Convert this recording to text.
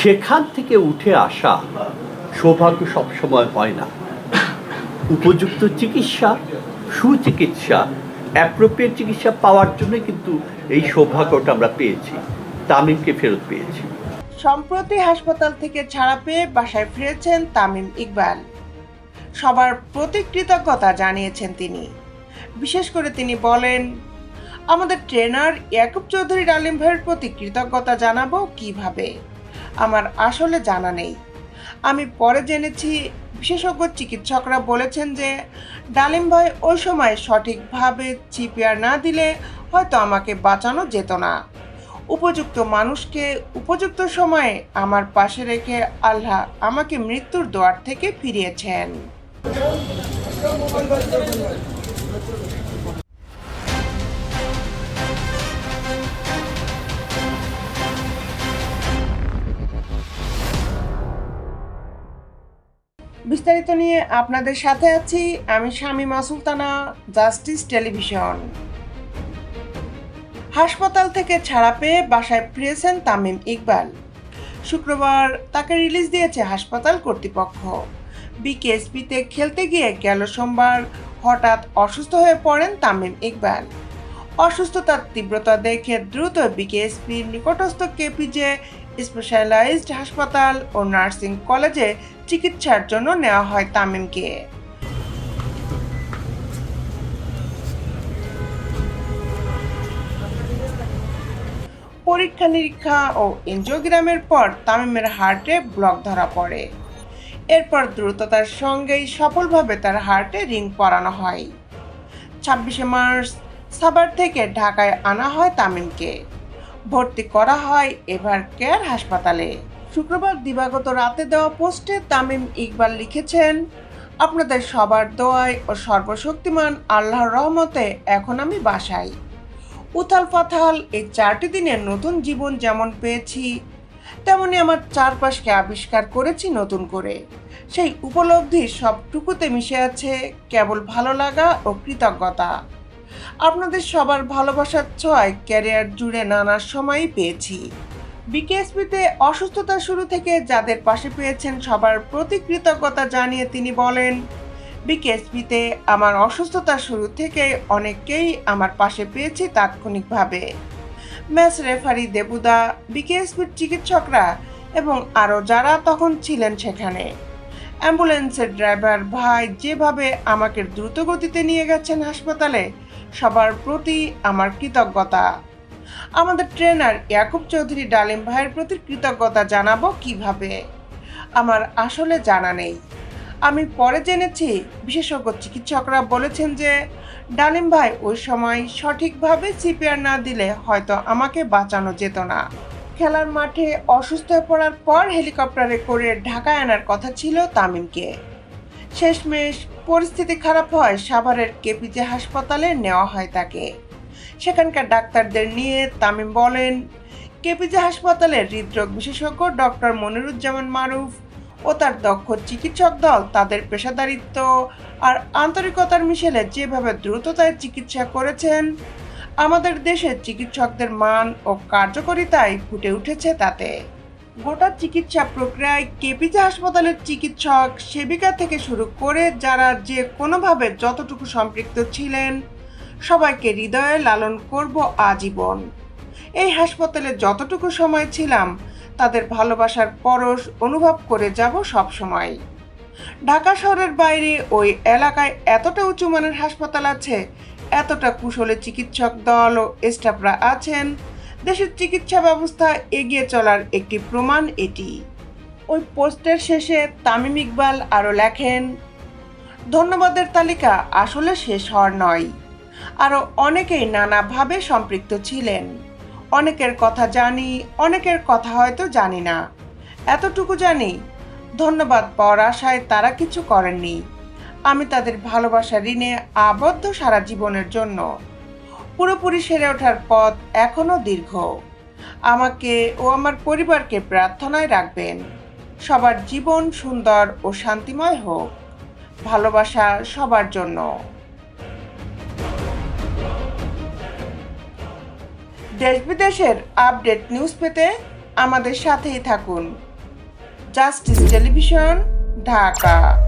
সেখান থেকে উঠে আসা সৌভাগ্য সবসময় হয় না। উপযুক্ত চিকিৎসা, সুচিকিৎসা, অ্যাপ্রোপ্রিয়েট চিকিৎসা পাওয়ার জন্য কিন্তু এই সৌভাগ্যটা আমরা পেয়েছি, তামিমকে ফেরত পেয়েছি। সম্প্রতি হাসপাতাল থেকে ছাড়া পেয়ে বাসায় ফিরেছেন তামিম ইকবাল। সবার প্রতি কৃতজ্ঞতা জানিয়েছেন তিনি। বিশেষ করে তিনি বলেন, আমাদের ট্রেনার ইয়াকুব চৌধুরী ডালিম ভাইয়ের প্রতি কৃতজ্ঞতা জানাবো কিভাবে, আমার আসলে জানা নেই। আমি পরে জেনেছি বিশেষজ্ঞ চিকিৎসকরা বলেছেন যে ডালিম ভাই ওই সময় সঠিকভাবে সিপিআর না দিলে হয়তো আমাকে বাঁচানো যেত না। উপযুক্ত মানুষকে উপযুক্ত সময়ে আমার পাশে রেখে আল্লাহ আমাকে মৃত্যুর দুয়ার থেকে ফিরিয়েছেন। বিস্তারিত নিয়ে আপনাদের সাথে আছি আমি শামীমা সুলতানা, জাস্টিস টেলিভিশন। হাসপাতাল থেকে ছাড়া পেয়ে বাসায় ফিরেছেন তামিম ইকবাল। শুক্রবার তাকে রিলিজ দিয়েছে হাসপাতাল কর্তৃপক্ষ। বিকেএসপিতে খেলতে গিয়ে গেল সোমবার হঠাৎ অসুস্থ হয়ে পড়েন তামিম ইকবাল। অসুস্থতার তীব্রতা দেখে দ্রুত বিকেএসপির নিকটস্থ কেপিজে স্পেশালাইজড হাসপাতাল ও নার্সিং কলেজে চিকিৎসার জন্য নেওয়া হয় তামিমকে। পরীক্ষা নিরীক্ষা ও এনজিওগ্রামের পর তামিমের হার্টে ব্লক ধরা পড়ে। এরপর দ্রুততার সঙ্গেই সফলভাবে তার হার্টে রিং পরানো হয়। 26শে মার্চ সাভার থেকে ঢাকায় আনা হয় তামিমকে। ভর্তি করা হয় এভার কেয়ার হাসপাতালে। শুক্রবার দিবাগত রাতে দেওয়া পোস্টে তামিম ইকবাল লিখেছেন, আপনাদের সবার দোয়ায় ও সর্বশক্তিমান আল্লাহর রহমতে এখন আমি বাসায়। উথাল পাথাল এই 4টি দিনের নতুন জীবন যেমন পেয়েছি, তেমনি আমার চারপাশকে আবিষ্কার করেছি নতুন করে। সেই উপলব্ধি সবটুকুতে মিশে আছে কেবল ভালো লাগা ও কৃতজ্ঞতা। আপনাদের সবার ভালোবাসার ছোঁয়ায় ক্যারিয়ার জুড়ে নানা সময়ই পেয়েছি। বিকেএসপিতে অসুস্থতা শুরু থেকে যাদের পাশে পেয়েছেন সবার প্রতি কৃতজ্ঞতা জানিয়ে তিনি বলেন, বিকেএসপিতে আমার অসুস্থতার শুরু থেকে অনেককেই আমার পাশে পেয়েছি তাৎক্ষণিকভাবে। ম্যাচ রেফারি দেবুদা, বিকেএসপির চিকিৎসকরা এবং আরও যারা তখন ছিলেন সেখানে। অ্যাম্বুলেন্সের ড্রাইভার ভাই যেভাবে আমাকে দ্রুত গতিতে নিয়ে গেছেন হাসপাতালে, সবার প্রতি আমার কৃতজ্ঞতা। আমাদের ট্রেনার ইয়াকুব চৌধুরী ডালিম ভাইয়ের প্রতি কৃতজ্ঞতা জানাবো কিভাবে, আমার আসলে জানা নেই। আমি পরে জেনেছি বিশেষজ্ঞ চিকিৎসকরা বলেছেন যে ডালিম ভাই ওই সময় সঠিকভাবে সিপিআর না দিলে হয়তো আমাকে বাঁচানো যেত না। খেলার মাঠে অসুস্থ হয়ে পড়ার পর হেলিকপ্টারে করে ঢাকায় আনার কথা ছিল তামিমকে। শেষমেশ পরিস্থিতি খারাপ হয় সাভারের কেপিজে হাসপাতালে নেওয়া হয় তাকে। সেখানকার ডাক্তারদের নিয়ে তামিম বলেন, কেপিজে হাসপাতালের হৃদরোগ বিশেষজ্ঞ ডক্টর মনিরুজ্জামান মারুফ ও তার দক্ষ চিকিৎসক দল তাদের পেশাদারিত্ব আর আন্তরিকতার মিশেলে যেভাবে দ্রুততায় চিকিৎসা করেছেন, আমাদের দেশের চিকিৎসকদের মান ও কার্যকারিতায় ফুটে উঠেছে তাতে। গোটা চিকিৎসা প্রক্রিয়ায় কেপিজে হাসপাতালের চিকিৎসক সেবিকা থেকে শুরু করে যারা যে কোনোভাবে যতটুকু সম্পৃক্ত ছিলেন, সবাইকে হৃদয়ে লালন করব আজীবন। এই হাসপাতালে যতটুকু সময় ছিলাম তাদের ভালোবাসার পরশ অনুভব করে যাব সব সময়। ঢাকা শহরের বাইরে ওই এলাকায় এতটা উঁচু মানের হাসপাতাল আছে, এতটা কুশলী চিকিৎসক দল ও স্টাফরা আছেন, দেশের চিকিৎসা ব্যবস্থা এগিয়ে চলার একটি প্রমাণ এটি। ওই পোস্টের শেষে তামিম ইকবাল আরও লেখেন, ধন্যবাদের তালিকা আসলে শেষ হওয়ার নয়। আরও অনেকেই নানাভাবে সম্পৃক্ত ছিলেন। অনেকের কথা জানি, অনেকের কথা হয়তো জানি না। এতটুকু জানি, ধন্যবাদ পাওয়ার আশায় তারা কিছু করেননি। আমি তাদের ভালোবাসা ঋণে আবদ্ধ সারা জীবনের জন্য। পুরোপুরি সেরে ওঠার পথ এখনও দীর্ঘ। আমাকে ও আমার পরিবারকে প্রার্থনায় রাখবেন। সবার জীবন সুন্দর ও শান্তিময় হোক। ভালোবাসা সবার জন্য। দেশ বিদেশের আপডেট নিউজ পেতে আমাদের সাথেই থাকুন। Justice television, Dhaka.